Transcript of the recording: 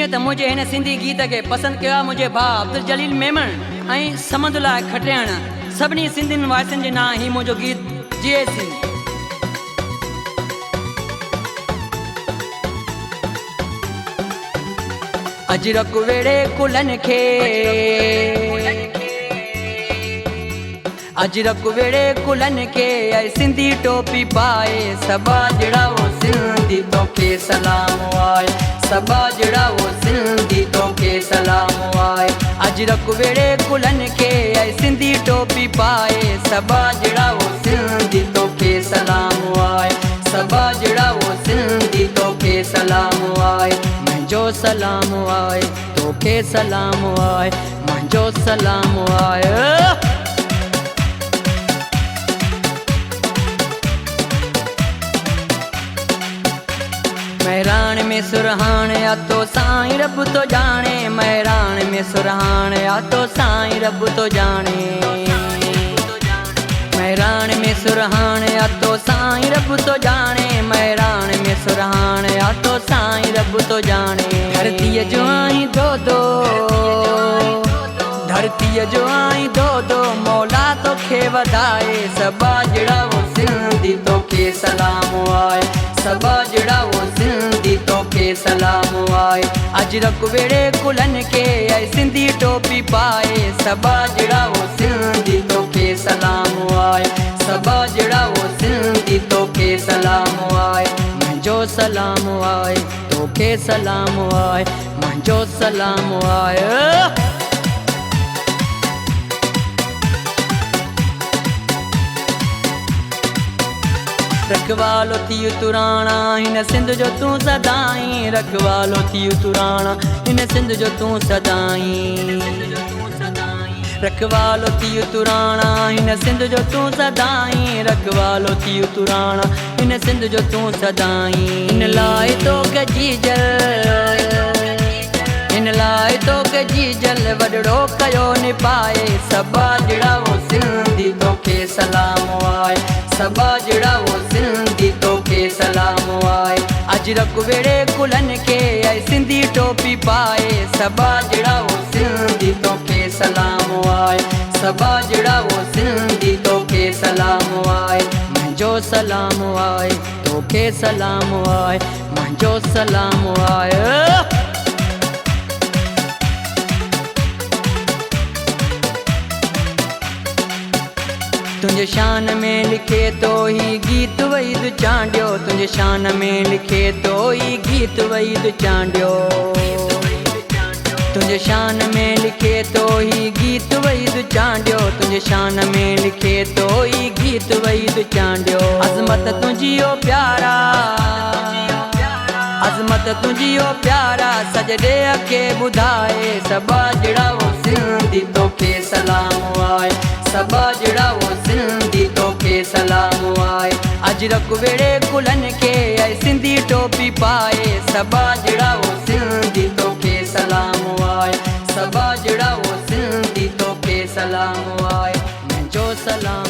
जीअं त मुझे हिन सिंधी गीत के पसंद किया मुझे भाउ अब्दुल जलील मेमन ऐं समदुल्ला खटियाण सभिनी सिंधियुनि वासियुनि जे नाम ही मुझो गीत जिए सी। अजरक वेड़े कुलन खे अजरक वेड़े कुलन के ऐ सिंधी टोपी पाए सबा जड़ा वो सिंधी तो के सलाम आए सबा जड़ा वो सिंधी तो के सलाम आए। अजरक वेड़े कुलन के ऐ सिंधी टोपी पाए सबा जड़ा वो सिंधी तो के सलाम आए सबा जड़ा वो सिंधी तो के सलाम आए। मुझो सलाम आए तो के सलाम आए मुझो सलाम आए। मैरान में सुरहान या तो साईं रब तो जाने मैरान में सुरहान या तो साईं रब तो जाने मैरान में सुरहान या तो साईं रब तो जाने मैरान में सुरहान या तो साईं रब तो जाने। धरती जो आई दो दो धरती जो आई दो दो मौला तो खे वधाए सबा जड़ा वो सिंधी तो के सलाम आए सबा जड़ा वो सिंधी तो के सलाम आए। अजरक वेड़े कुलन के ऐ सिंधी टोपी पाए सबा जड़ा वो सिंधी तो के सलाम आए सबा जड़ा वो सिंधी तो के सलाम आए। मुझो सलाम आए तो के सलाम आए मुझो सलाम आए। रखवालो थी तुराणा हिन सिंध जो तू सदाई रखवालो थी तुराणा हिन सिंध जो तू सदाई रखवालो थी तुराणा हिन सिंध जो तू सदाई रखवालो थी तुराणा हिन सिंध जो तू सदाई। इन लाए तो गजीजल इन लाए तो गजीजल वडड़ो कयो नि पाए सबा जड़ा वो सिंधी तो के सलाम आए सबा जड़ा वो सिंधी तो के सलाम आए। अजरक वेड़े कुलन के ऐ सिंधी टोपी पाए सबा जड़ा वो सिंधी तो के सलाम आए सबा जड़ा वो सिंधी तो के सलाम आए। मुझो सलाम आए तो के सलाम आए मुझो सलाम आए। तुझे शान में लिखे तो ही गीत वईद चांडियो तुझे शान में लिखे तो ही गीत वईद चांडियो तुझे शान में लिखे तो ही गीत वईद चांडियो तुझे शान में लिखे तो ही गीत वईद चांडियो। अजमत तुझियो प्यारा अजमत तुझियो प्यारा सजदे के बुधाए सबा जड़ा वो सिंधी तो के सलाम आए सबा जड़ा वो सिंधी तो के सलाम आए। अजरक वेड़े कुलन के ऐ सिंधी टोपी पाए सबा जड़ा वो सिंधी तो के सलाम आए सबा जड़ा वो सिंधी तो के सलाम आए मुझो सलाम।